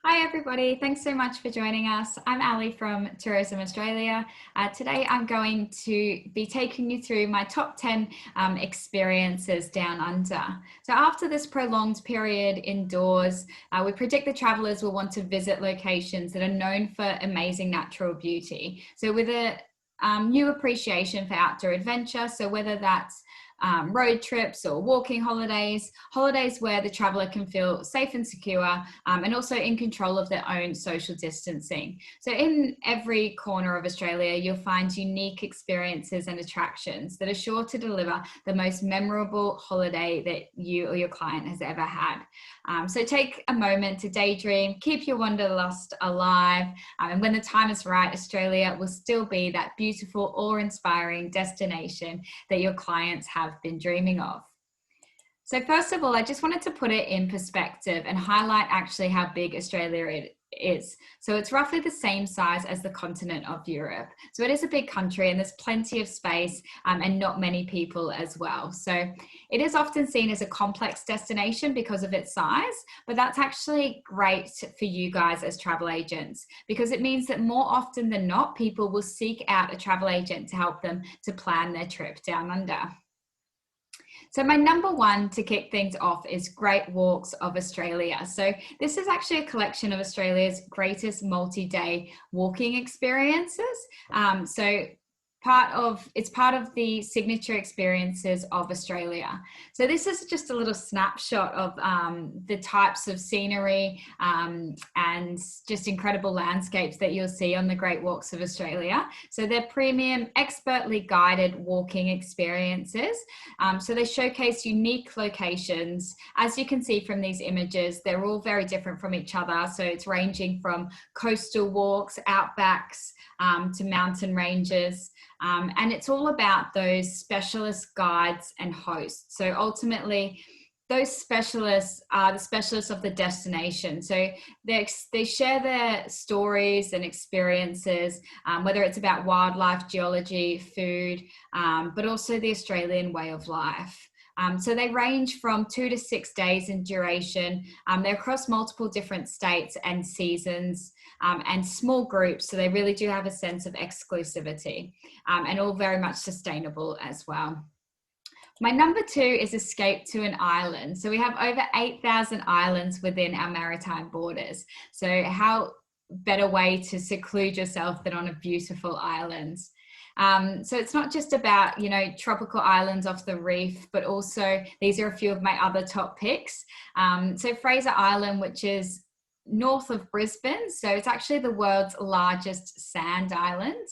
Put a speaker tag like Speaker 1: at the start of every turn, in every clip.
Speaker 1: Hi everybody, thanks so much for joining us. I'm Ali from Tourism Australia. Today I'm going to be taking you through my top 10 experiences down under. So after this prolonged period indoors, we predict the travellers will want to visit locations that are known for amazing natural beauty. So with a new appreciation for outdoor adventure, so whether that's road trips or walking holidays where the traveller can feel safe and secure and also in control of their own social distancing. So in every corner of Australia, you'll find unique experiences and attractions that are sure to deliver the most memorable holiday that you or your client has ever had. So take a moment to daydream, keep your wanderlust alive, and when the time is right, Australia will still be that beautiful, awe-inspiring destination that your clients have been dreaming of. So first of all, I just wanted to put it in perspective and highlight actually how big Australia is. So it's roughly the same size as the continent of Europe. So it is a big country and there's plenty of space and not many people as well. So it is often seen as a complex destination because of its size, but that's actually great for you guys as travel agents because it means that more often than not, people will seek out a travel agent to help them to plan their trip down under. So my number one to kick things off is Great Walks of Australia. So this is actually a collection of Australia's greatest multi-day walking experiences. It's part of the signature experiences of Australia. So this is just a little snapshot of the types of scenery and just incredible landscapes that you'll see on the Great Walks of Australia. So they're premium, expertly guided walking experiences. So they showcase unique locations. As you can see from these images, they're all very different from each other. So it's ranging from coastal walks, outbacks, to mountain ranges. And it's all about those specialist guides and hosts. So ultimately, those specialists are the specialists of the destination. So they share their stories and experiences, whether it's about wildlife, geology, food, but also the Australian way of life. So they range from 2 to 6 days in duration. They're across multiple different states and seasons and small groups. So they really do have a sense of exclusivity and all very much sustainable as well. My number two is Escape to an Island. So we have over 8,000 islands within our maritime borders. So how better way to seclude yourself than on a beautiful island? So it's not just about, tropical islands off the reef, but also these are a few of my other top picks. So Fraser Island, which is north of Brisbane. So it's actually the world's largest sand island.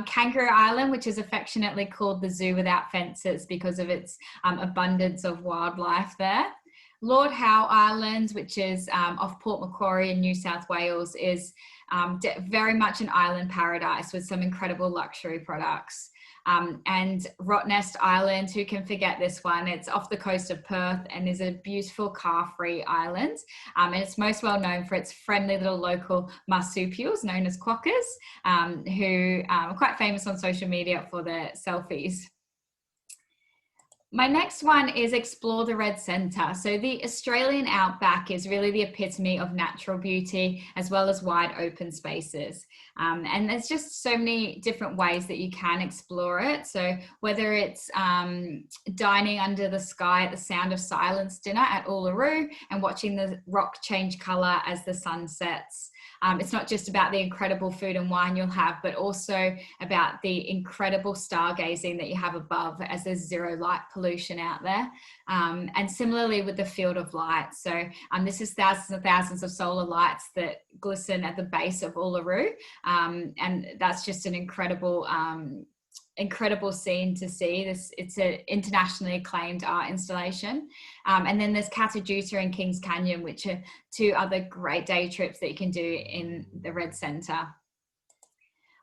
Speaker 1: Kangaroo Island, which is affectionately called the Zoo Without Fences because of its abundance of wildlife there. Lord Howe Island, which is off Port Macquarie in New South Wales, is very much an island paradise with some incredible luxury products. And Rottnest Island, who can forget this one? It's off the coast of Perth and is a beautiful car-free island. And it's most well known for its friendly little local marsupials known as quokkas, who are quite famous on social media for their selfies. My next one is Explore the Red Centre. So the Australian outback is really the epitome of natural beauty as well as wide open spaces. And there's just so many different ways that you can explore it. So whether it's dining under the sky at the Sound of Silence dinner at Uluru and watching the rock change colour as the sun sets. It's not just about the incredible food and wine you'll have, but also about the incredible stargazing that you have above as there's zero light pollution out there. And similarly with the Field of Light. So this is thousands and thousands of solar lights that glisten at the base of Uluru. And that's just an incredible scene to see. It's an internationally acclaimed art installation. And then there's Catajuta and Kings Canyon, which are two other great day trips that you can do in the Red Centre.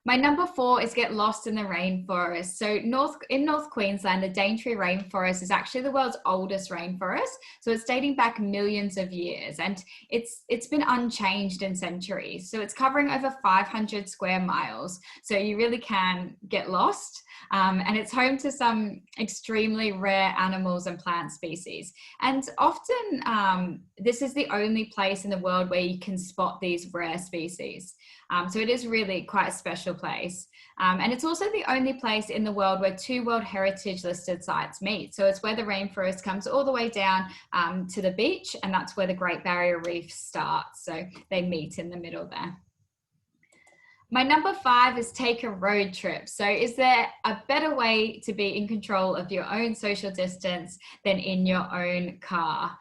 Speaker 1: My number 4 is get lost in the rainforest. So in North Queensland, the Daintree rainforest is actually the world's oldest rainforest. So it's dating back millions of years, and it's been unchanged in centuries. So it's covering over 500 square miles. So you really can get lost. And it's home to some extremely rare animals and plant species. And often this is the only place in the world where you can spot these rare species. So it is really quite a special place. And it's also the only place in the world where 2 World Heritage listed sites meet. So it's where the rainforest comes all the way down to the beach, and that's where the Great Barrier Reef starts. So they meet in the middle there. My number 5 is take a road trip. So is there a better way to be in control of your own social distance than in your own car?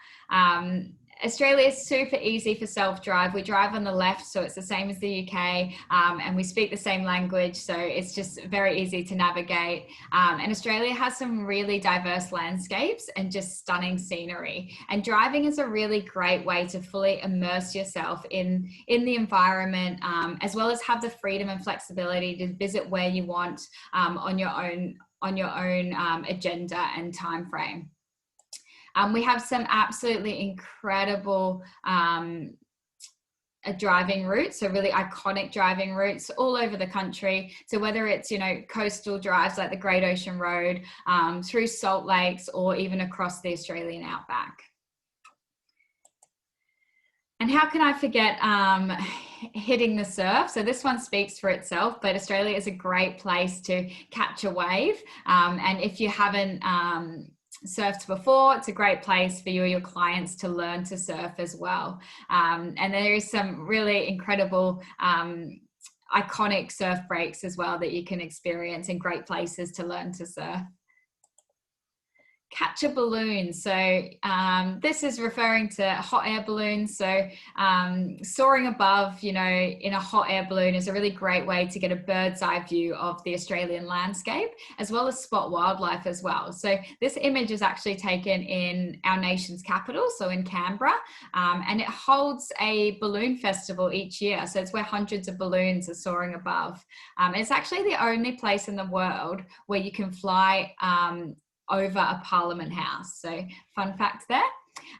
Speaker 1: Australia is super easy for self-drive. We drive on the left, so it's the same as the UK, and we speak the same language, so it's just very easy to navigate. And Australia has some really diverse landscapes and just stunning scenery. And driving is a really great way to fully immerse yourself in the environment, as well as have the freedom and flexibility to visit where you want on your own agenda and time frame. We have some absolutely incredible driving routes, so really iconic driving routes all over the country. So whether it's, coastal drives like the Great Ocean Road, through salt lakes, or even across the Australian outback. And how can I forget hitting the surf? So this one speaks for itself, but Australia is a great place to catch a wave. And if you haven't surfed before, it's a great place for you or your clients to learn to surf as well. And there is some really incredible iconic surf breaks as well that you can experience in great places to learn to surf. Catch a balloon. So this is referring to hot air balloons. So soaring above, in a hot air balloon is a really great way to get a bird's eye view of the Australian landscape, as well as spot wildlife as well. So this image is actually taken in our nation's capital, so in Canberra, and it holds a balloon festival each year. So it's where hundreds of balloons are soaring above. And it's actually the only place in the world where you can fly over a Parliament House. So fun fact there.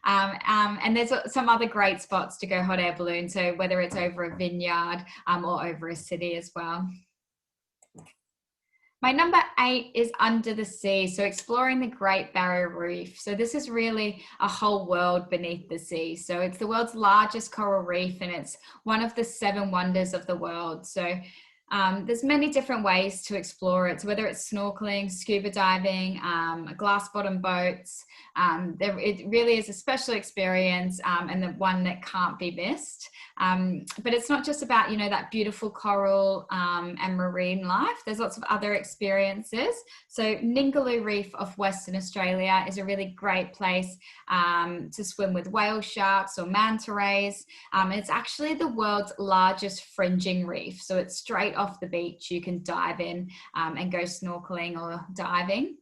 Speaker 1: And there's some other great spots to go hot air balloon. So whether it's over a vineyard or over a city as well. My number 8 is under the sea. So exploring the Great Barrier Reef. So this is really a whole world beneath the sea. So it's the world's largest coral reef, and it's one of the 7 wonders of the world. So there's many different ways to explore it. So whether it's snorkeling, scuba diving, glass bottom boats, it really is a special experience, and the one that can't be missed. But it's not just about, that beautiful coral and marine life. There's lots of other experiences. So Ningaloo Reef off Western Australia is a really great place to swim with whale sharks or manta rays. It's actually the world's largest fringing reef. So it's straight off the beach. You can dive in and go snorkeling or diving.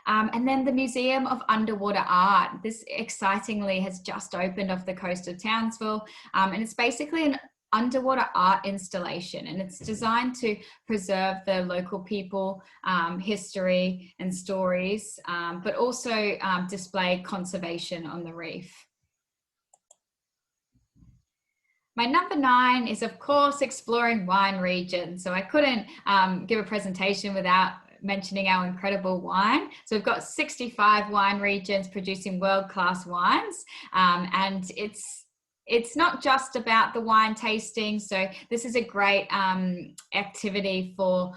Speaker 1: And then the Museum of Underwater Art. This excitingly has just opened off the coast of Townsville, and it's basically an underwater art installation, and it's designed to preserve the local people, history and stories, but also display conservation on the reef. My number 9 is, of course, exploring wine regions. So I couldn't give a presentation without mentioning our incredible wine. So we've got 65 wine regions producing world-class wines, and it's not just about the wine tasting. So this is a great activity for,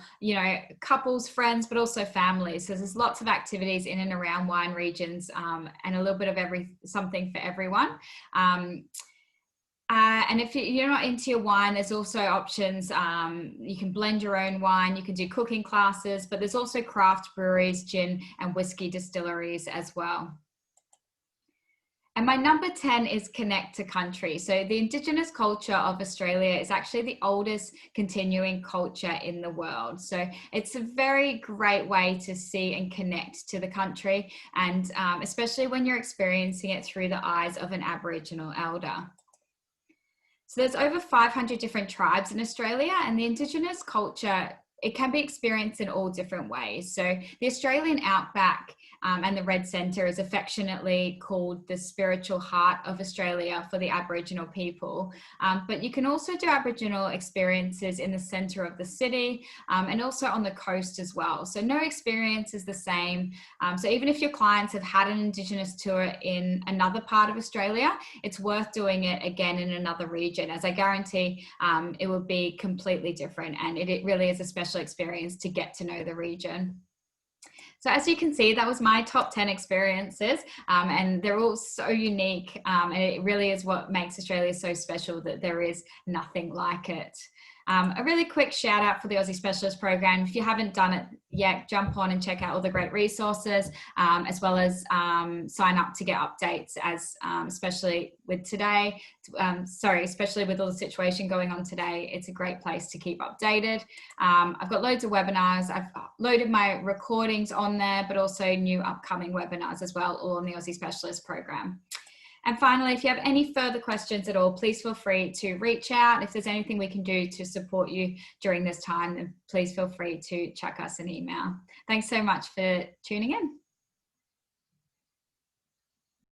Speaker 1: couples, friends, but also families. So there's lots of activities in and around wine regions, and a little bit of something for everyone. And if you're not into your wine, there's also options. You can blend your own wine, you can do cooking classes, but there's also craft breweries, gin and whiskey distilleries as well. And my number 10 is connect to country. So the Indigenous culture of Australia is actually the oldest continuing culture in the world. So it's a very great way to see and connect to the country, and especially when you're experiencing it through the eyes of an Aboriginal elder. So there's over 500 different tribes in Australia, and the Indigenous culture, it can be experienced in all different ways. So the Australian outback and the Red Centre is affectionately called the spiritual heart of Australia for the Aboriginal people. But you can also do Aboriginal experiences in the centre of the city and also on the coast as well. So no experience is the same. So even if your clients have had an Indigenous tour in another part of Australia, it's worth doing it again in another region, as I guarantee it will be completely different, and it really is a special experience to get to know the region. So as you can see, that was my top 10 experiences, and they're all so unique, and it really is what makes Australia so special, that there is nothing like it. A really quick shout out for the Aussie Specialist Program. If you haven't done it yet, jump on and check out all the great resources, as well as sign up to get updates, as especially with today, especially with all the situation going on today, it's a great place to keep updated. I've got loads of webinars. I've loaded my recordings on there, but also new upcoming webinars as well, all on the Aussie Specialist Program. And finally, if you have any further questions at all, please feel free to reach out. If there's anything we can do to support you during this time, then please feel free to chuck us an email. Thanks so much for tuning in.